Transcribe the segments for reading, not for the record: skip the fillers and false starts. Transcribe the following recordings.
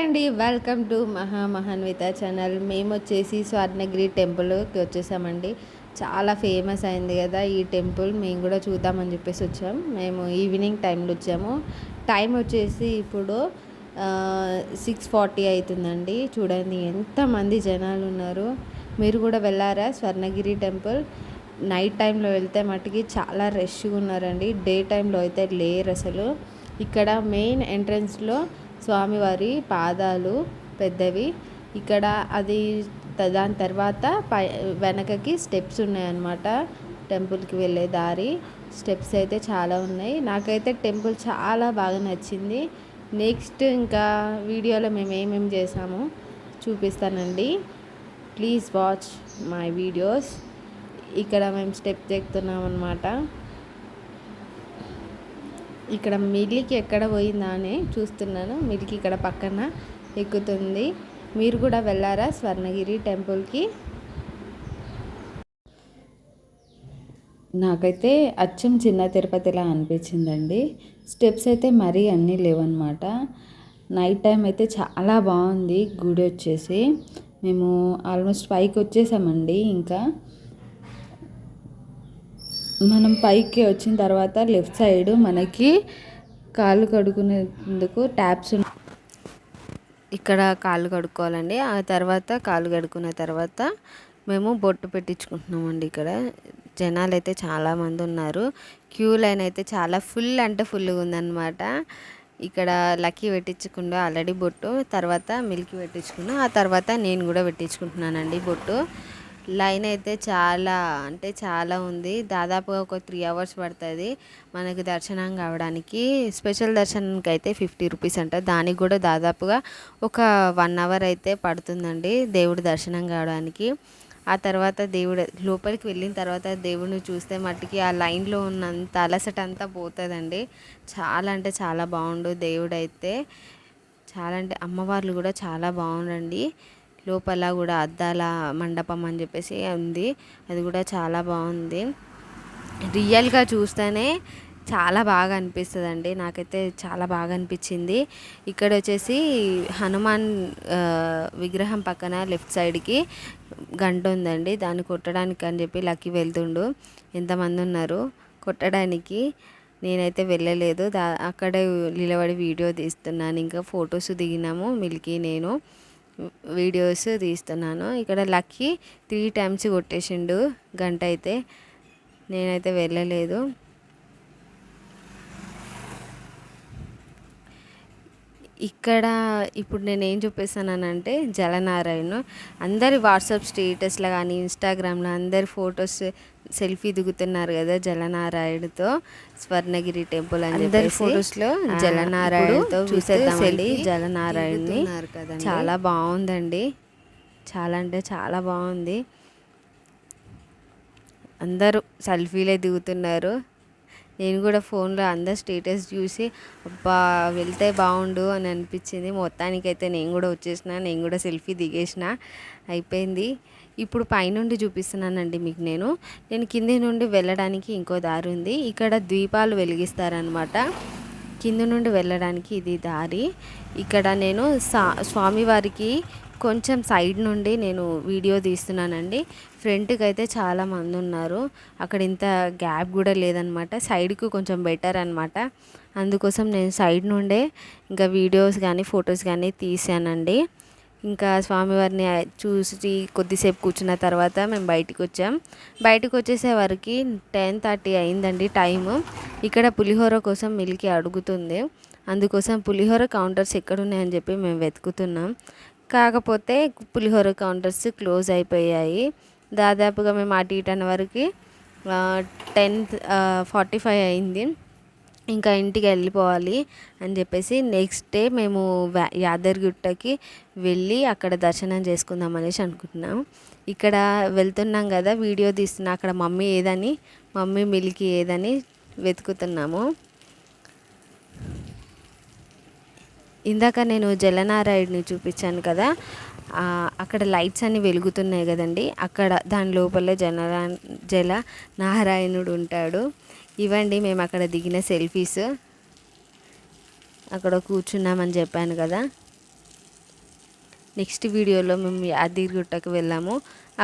అండి, welcome to Mahanvitha channel. మేము వచ్చేసి స్వర్ణగిరి టెంపుల్కి వచ్చేసామండి. చాలా ఫేమస్ అయింది కదా ఈ టెంపుల్. మేము కూడా చూద్దామని చెప్పేసి వచ్చాము. మేము ఈవినింగ్ టైంలో వచ్చాము. టైం వచ్చేసి ఇప్పుడు 6:40 అవుతుందండి. చూడండి ఎంతమంది జనాలు ఉన్నారు. మీరు కూడా వెళ్ళారా స్వర్ణగిరి టెంపుల్? నైట్ టైంలో వెళ్తే మట్టుకి చాలా రష్గా ఉన్నారండి. డే టైంలో అయితే లేరు అసలు. ఇక్కడ మెయిన్ ఎంట్రన్స్లో స్వామివారి పాదాలు పెద్దవి. ఇక్కడ అది దాని తర్వాత వెనకకి స్టెప్స్ ఉన్నాయన్నమాట. టెంపుల్కి వెళ్ళే దారి స్టెప్స్ అయితే చాలా ఉన్నాయి. నాకైతే టెంపుల్ చాలా బాగా నచ్చింది. నెక్స్ట్ ఇంకా వీడియోలో మేము ఏమేమి చేసామో చూపిస్తానండి. Please watch my videos. ఇక్కడ మేము స్టెప్ ఎక్కుతున్నాం అన్నమాట. ఇక్కడ మిల్లికి ఎక్కడ పోయిందా అని చూస్తున్నాను. మిల్లికి ఇక్కడ పక్కన ఎక్కుతుంది. మీరు కూడా వెళ్ళారా స్వర్ణగిరి టెంపుల్కి? నాకైతే అచ్చం చిన్న తిరుపతిలా అనిపించిందండి. స్టెప్స్ అయితే మరీ అన్నీ లేవన్నమాట. నైట్ టైం అయితే చాలా బాగుంది గుడి వచ్చేసి. మేము ఆల్మోస్ట్ 5కి వచ్చేసామండి. ఇంకా మనం పైకి వచ్చిన తర్వాత లెఫ్ట్ సైడ్ మనకి కాళ్ళు కడుక్కునేందుకు ట్యాప్స్ ఇక్కడ కాళ్ళు కడుక్కోవాలండి. ఆ తర్వాత కాళ్ళు కడుక్కున్న తర్వాత మేము బొట్టు పెట్టించుకుంటున్నామండి. ఇక్కడ జనాలు అయితే చాలామంది ఉన్నారు. క్యూ లైన్ అయితే చాలా ఫుల్ అంటే ఫుల్గా ఉందన్నమాట. ఇక్కడ లక్కీ పెట్టించుకుండా ఆల్రెడీ బొట్టు, తర్వాత మిల్కీ పెట్టించుకున్నా, ఆ తర్వాత నేను కూడా పెట్టించుకుంటున్నానండి బొట్టు. లైన్ అయితే చాలా అంటే చాలా ఉంది. దాదాపుగా ఒక 3 hours పడుతుంది మనకు దర్శనం కావడానికి. స్పెషల్ దర్శనానికి అయితే 50 రూపీస్ అంట. దానికి కూడా దాదాపుగా ఒక 1 hour అయితే పడుతుందండి దేవుడి దర్శనం కావడానికి. ఆ తర్వాత దేవుడు లోపలికి వెళ్ళిన తర్వాత దేవుడిని చూస్తే మట్టుకి ఆ లైన్లో ఉన్నంత అలసట అంతా పోతుందండి. చాలా అంటే చాలా బాగుండు దేవుడు అయితే. చాలా అంటే అమ్మవార్లు కూడా చాలా బాగుండండి. లోపల కూడా అద్దాల మండపం అని చెప్పేసి ఉంది. అది కూడా చాలా బాగుంది. రియల్గా చూస్తేనే చాలా బాగా అనిపిస్తుంది అండి. నాకైతే చాలా బాగా అనిపించింది. ఇక్కడ వచ్చేసి హనుమాన్ విగ్రహం పక్కన లెఫ్ట్ సైడ్కి గంట ఉందండి. దాన్ని కొట్టడానికి అని చెప్పి లక్కీ వెళ్తుండు. ఎంతమంది ఉన్నారు కొట్టడానికి. నేనైతే వెళ్ళలేదు. అక్కడే నిలబడి వీడియో తీస్తున్నాను. ఇంకా ఫొటోస్ దిగినాము మిల్కీ నేను. వీడియోస్ తీస్తున్నాను. ఇక్కడ లక్కీ 3 times కొట్టేసిండు గంట అయితే. నేనైతే వెళ్ళలేదు. ఇక్కడ ఇప్పుడు నేను ఏం చూపిస్తానంటే జలనారాయణ అందరి వాట్సాప్ స్టేటస్లో కానీ ఇన్స్టాగ్రామ్లో అందరి ఫొటోస్ సెల్ఫీ దిగుతున్నారు కదా జలనారాయణతో. స్వర్ణగిరి టెంపుల్ అని అందరి ఫొటోస్లో జలనారాయణతో చూసేద్దామండి. జలనారాయణని చాలా బాగుందండి. చాలా అంటే చాలా బాగుంది. అందరూ సెల్ఫీలే దిగుతున్నారు. నేను కూడా ఫోన్లో అందరు స్టేటస్ చూసి అబ్బా వెళ్తే బాగుండు అని అనిపించింది. మొత్తానికైతే నేను కూడా వచ్చేసిన, నేను కూడా సెల్ఫీ దిగేసిన, అయిపోయింది. ఇప్పుడు పైనుండి చూపిస్తున్నానండి మీకు. నేను కింది నుండి వెళ్ళడానికి ఇంకో దారి ఉంది. ఇక్కడ దీపాలు వెలిగిస్తారనమాట. కింది నుండి వెళ్ళడానికి ఇది దారి. ఇక్కడ నేను స్వామివారికి కొంచెం సైడ్ నుండి నేను వీడియో తీస్తున్నానండి. ఫ్రంట్కి అయితే చాలా మంది ఉన్నారు. అక్కడ ఇంత గ్యాప్ కూడా లేదనమాట. సైడ్కి కొంచెం బెటర్ అనమాట. అందుకోసం నేను సైడ్ నుండే ఇంకా వీడియోస్ కానీ ఫొటోస్ కానీ తీసానండి. ఇంకా స్వామివారిని చూసి కొద్దిసేపు కూర్చున్న తర్వాత మేము బయటకు వచ్చాం. బయటకు వచ్చేసేవరకు 10:30 అయిందండి టైము. ఇక్కడ పులిహోర కోసం మిల్కీ అడుగుతుంది. అందుకోసం పులిహోర కౌంటర్స్ ఎక్కడున్నాయని చెప్పి మేము వెతుకుతున్నాం. కాకపోతే పులిహోర కౌంటర్స్ క్లోజ్ అయిపోయాయి. దాదాపుగా మేము అటు ఇటు అనే వరకు 10:45 అయింది. ఇంకా ఇంటికి వెళ్ళిపోవాలి అని చెప్పేసి నెక్స్ట్ డే మేము యాదగిరిగుట్టకి వెళ్ళి అక్కడ దర్శనం చేసుకుందాం అనేసి అనుకుంటున్నాం. ఇక్కడ వెళ్తున్నాం కదా వీడియో తీస్తున్నా. అక్కడ మమ్మీ మిల్కీ ఏదని వెతుకుతున్నాము. ఇందాక నేను జలనారాయణని చూపించాను కదా, అక్కడ లైట్స్ అన్నీ వెలుగుతున్నాయి కదండి. అక్కడ దాని లోపల జలనారాయణుడు ఉంటాడు. ఇవ్వండి మేము అక్కడ దిగిన సెల్ఫీస్. అక్కడ కూర్చున్నామని చెప్పాను కదా. నెక్స్ట్ వీడియోలో మేము యాదగిరిగుట్టకు వెళ్ళాము,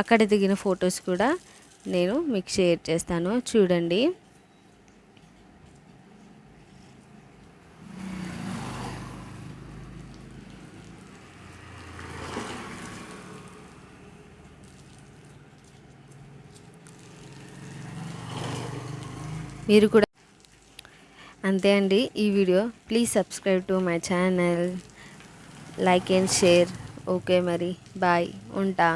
అక్కడ దిగిన ఫొటోస్ కూడా నేను మీకు షేర్ చేస్తాను, చూడండి. మీరు కూడా అంతే అండి ఈ video. Please subscribe to my channel, like and share. Okay మరి బాయ్, ఉంటా.